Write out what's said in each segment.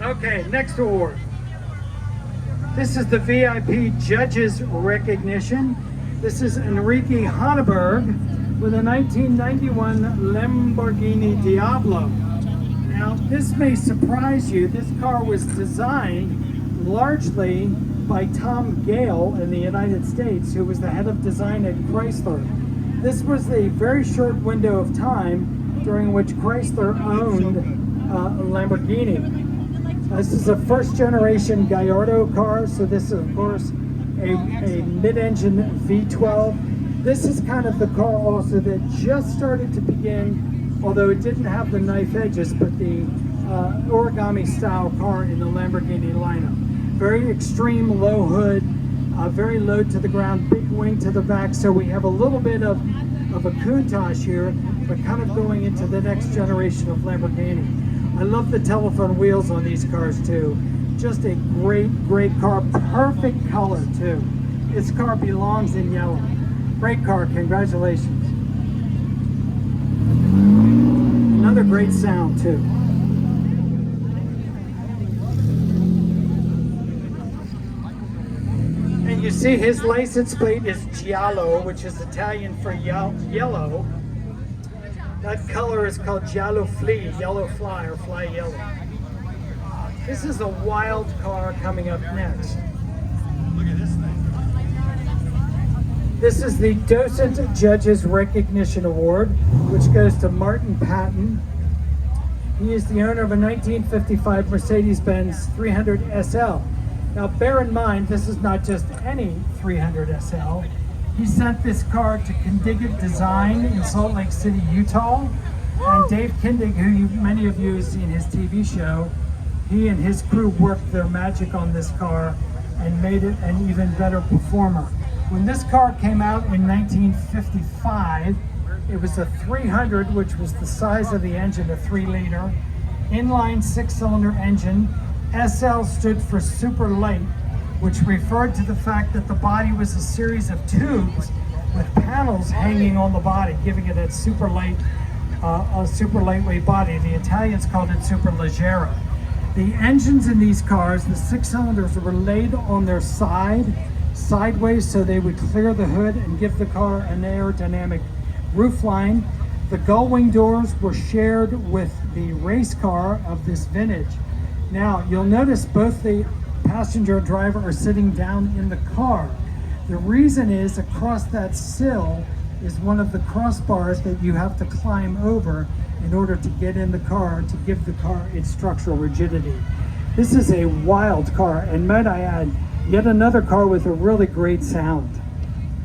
Okay, next award. This is the VIP Judges Recognition. This is Enrique Hanneberg with a 1991 Lamborghini Diablo. Now, this may surprise you. This car was designed largely by Tom Gale in the United States, who was the head of design at Chrysler. This was a very short window of time during which Chrysler owned Lamborghini. This is a first generation Gallardo car, so this is of course a mid-engine V12. This is kind of the car also that just started to begin, although it didn't have the knife edges, but the origami style car in the Lamborghini lineup. Very extreme low hood, very low to the ground, big wing to the back, so we have a little bit of a Countach here, but kind of going into the next generation of Lamborghini. I love the telephone wheels on these cars too. Just a great car, perfect color too. This car belongs in yellow. Great car, congratulations. Another great sound too. And you see his license plate is Giallo, which is Italian for yellow. That color is called Giallo Flea, yellow fly, or fly yellow. This is a wild car coming up next. Look at this thing. This is the Docent Judges Recognition Award, which goes to Martin Patton. He is the owner of a 1955 Mercedes-Benz 300 SL. Now bear in mind, this is not just any 300 SL. He sent this car to Kindig Design in Salt Lake City, Utah. And Dave Kindig, who many of you have seen his TV show, he and his crew worked their magic on this car and made it an even better performer. When this car came out in 1955, it was a 300, which was the size of the engine, a 3-liter, inline 6-cylinder engine. SL stood for super light, which referred to the fact that the body was a series of tubes with panels hanging on the body, giving it a super lightweight body. The Italians called it super leggera. The engines in these cars, the 6 cylinders, were laid on their sideways, so they would clear the hood and give the car an aerodynamic roofline. The gull wing doors were shared with the race car of this vintage. Now, you'll notice both the passenger and driver are sitting down in the car. The reason is across that sill is one of the crossbars that you have to climb over in order to get in the car to give the car its structural rigidity. This is a wild car, and might I add, yet another car with a really great sound.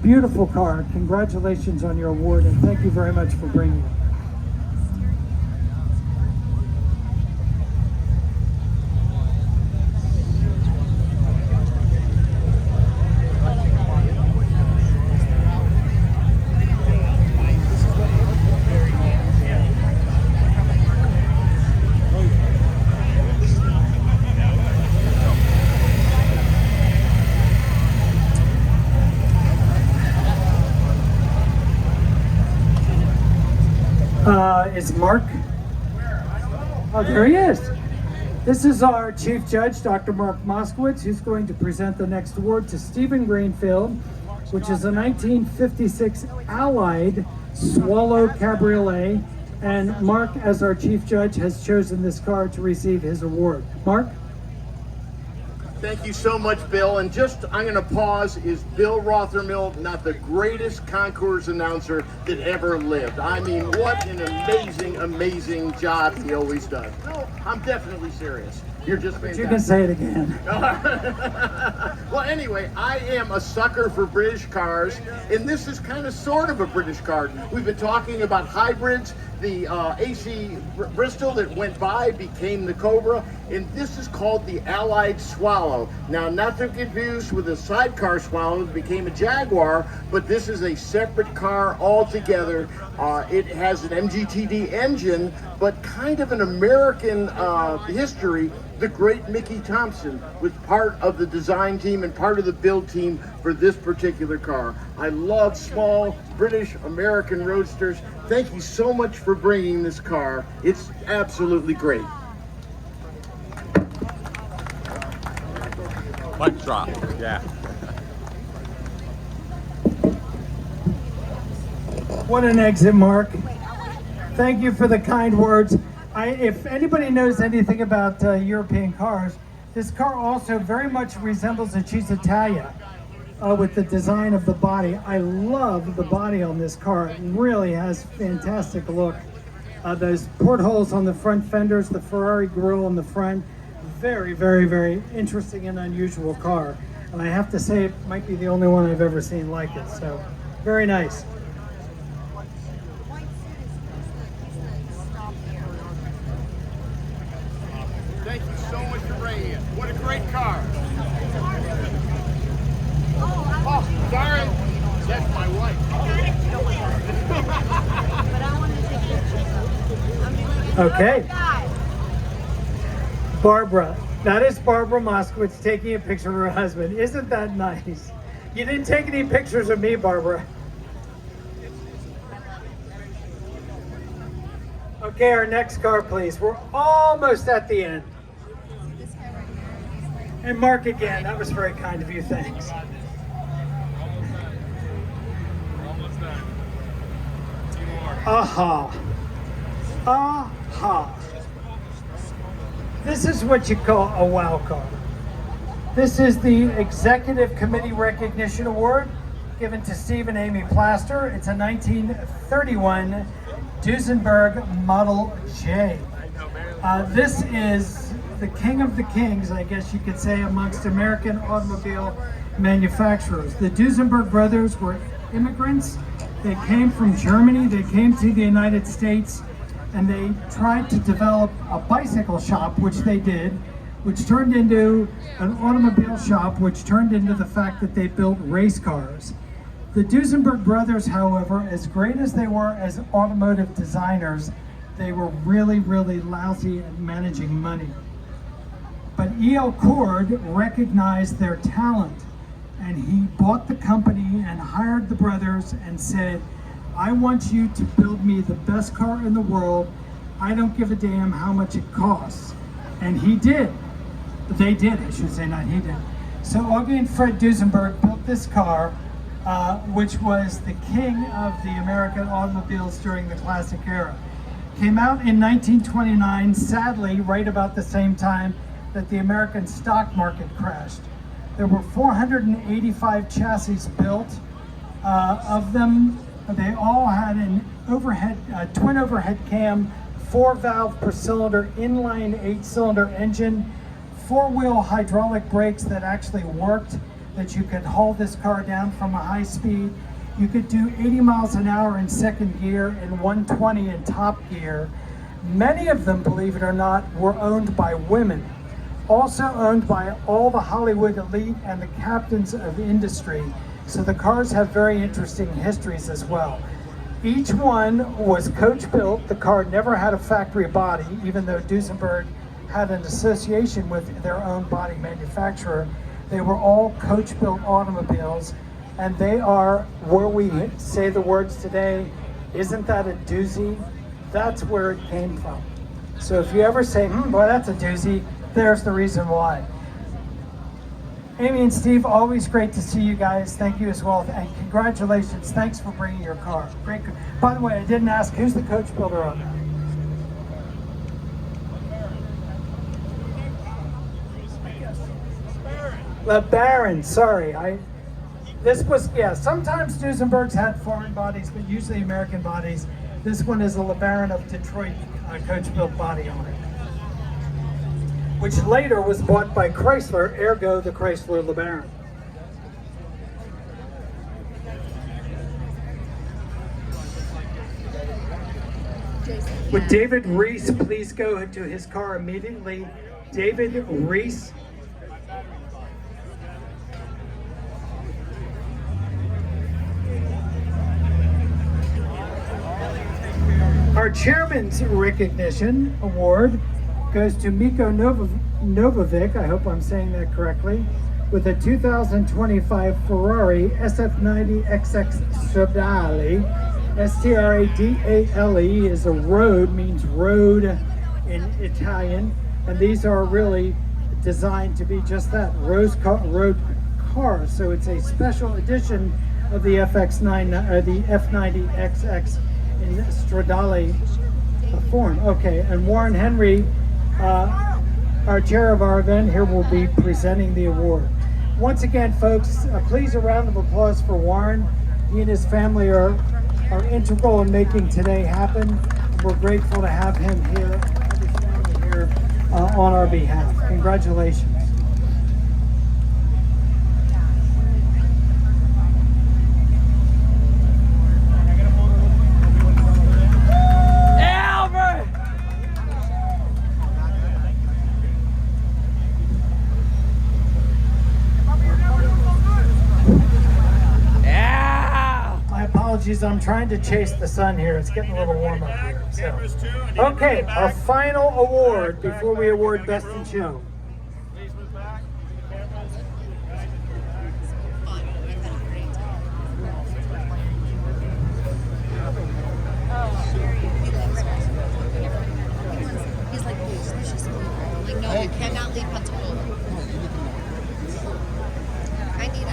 Beautiful car. Congratulations on your award, and thank you very much for bringing it. Is Mark? Oh, there he is. This is our Chief Judge, Dr. Mark Moskowitz, who's going to present the next award to Stephen Greenfield, which is a 1956 Allied Swallow Cabriolet. And Mark, as our Chief Judge, has chosen this car to receive his award. Mark? Thank you so much, Bill. And just, I'm going to pause. Is Bill Rothermill not the greatest concours announcer that ever lived? I mean, what an amazing, amazing job he always does. No, I'm definitely serious. You're just fantastic. You can say it again. Well, anyway, I am a sucker for British cars, and this is kind of sort of a British car. We've been talking about hybrids. The AC Bristol that went by became the Cobra, and this is called the Allied Swallow. Now, not to confuse with the sidecar Swallow that became a Jaguar, but this is a separate car altogether. It has an MGTD engine, but kind of an American history. The great Mickey Thompson was part of the design team and part of the build team for this particular car. I love small British American roadsters. Thank you so much for bringing this car. It's absolutely great. Mic drop. Yeah. What an exit, Mark. Thank you for the kind words. If anybody knows anything about European cars, this car also very much resembles a Cisitalia with the design of the body. I love the body on this car. It really has fantastic look. Those portholes on the front fenders, the Ferrari grille on the front. Very, very, very interesting and unusual car. And I have to say, it might be the only one I've ever seen like it. So, very nice. Thank you so much for bringing it. What a great car. Oh, sorry. That's my wife. Okay. Barbara. That is Barbara Moskowitz taking a picture of her husband. Isn't that nice? You didn't take any pictures of me, Barbara. Okay, our next car, please. We're almost at the end. And Mark again, that was very kind of you, thanks. Aha. Aha. This is what you call a wow car. This is the Executive Committee Recognition Award given to Steve and Amy Plaster. It's a 1931 Duesenberg Model J. This is the king of the kings, I guess you could say, amongst American automobile manufacturers. The Duesenberg brothers were immigrants. They came from Germany, they came to the United States, and they tried to develop a bicycle shop, which they did, which turned into an automobile shop, which turned into the fact that they built race cars. The Duesenberg brothers, however, as great as they were as automotive designers, they were really, really lousy at managing money. But E.L. Cord recognized their talent, and he bought the company and hired the brothers and said, I want you to build me the best car in the world. I don't give a damn how much it costs. And he did. They did, I should say, not he did. So Augie and Fred Duesenberg built this car, which was the king of the American automobiles during the classic era. Came out in 1929, sadly, right about the same time that the American stock market crashed. There were 485 chassis built. Of them, they all had an overhead, twin overhead cam, 4-valve per cylinder, inline 8-cylinder engine, 4-wheel hydraulic brakes that actually worked, that you could haul this car down from a high speed. You could do 80 miles an hour in second gear and 120 in top gear. Many of them, believe it or not, were owned by women. Also owned by all the Hollywood elite and the captains of industry. So the cars have very interesting histories as well. Each one was coach built. The car never had a factory body, even though Duesenberg had an association with their own body manufacturer. They were all coach built automobiles, and they are where we say the words today, isn't that a doozy? That's where it came from. So if you ever say, boy, that's a doozy, there's the reason why. Amy and Steve, always great to see you guys. Thank you as well, and congratulations. Thanks for bringing your car. Great. By the way, I didn't ask, who's the coach builder on that? LeBaron, sorry. This was, yeah, sometimes Duesenbergs had foreign bodies, but usually American bodies. This one is a LeBaron of Detroit coach-built body on it, which later was bought by Chrysler, ergo the Chrysler LeBaron. Would David Reese please go to his car immediately? David Reese. Our chairman's recognition award goes to Miko Novovic, I hope I'm saying that correctly, with a 2025 Ferrari SF90 XX Stradale. Stradale is a road, means road in Italian, and these are really designed to be just that, road car. So it's a special edition of the FX9 or the F90XX in Stradale form. Okay, and Warren Henry, our chair of our event here, will be presenting the award. Once again, folks, please a round of applause for Warren. He and his family are integral in making today happen. We're grateful to have him here, and his family here on our behalf. Congratulations. I'm trying to chase the sun here. It's getting a little warm up here. So. Okay, our final award before we award Best in Show. He's like, it's just like, no, you cannot leave Pensacola.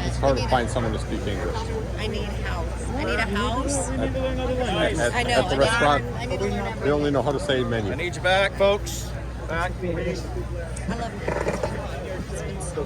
It's hard to find someone to speak English. I need a house. I need a house. I know. At the restaurant, I need to learn everything. they only know how to say menu. I need you back, folks. Back. I love it. It's been so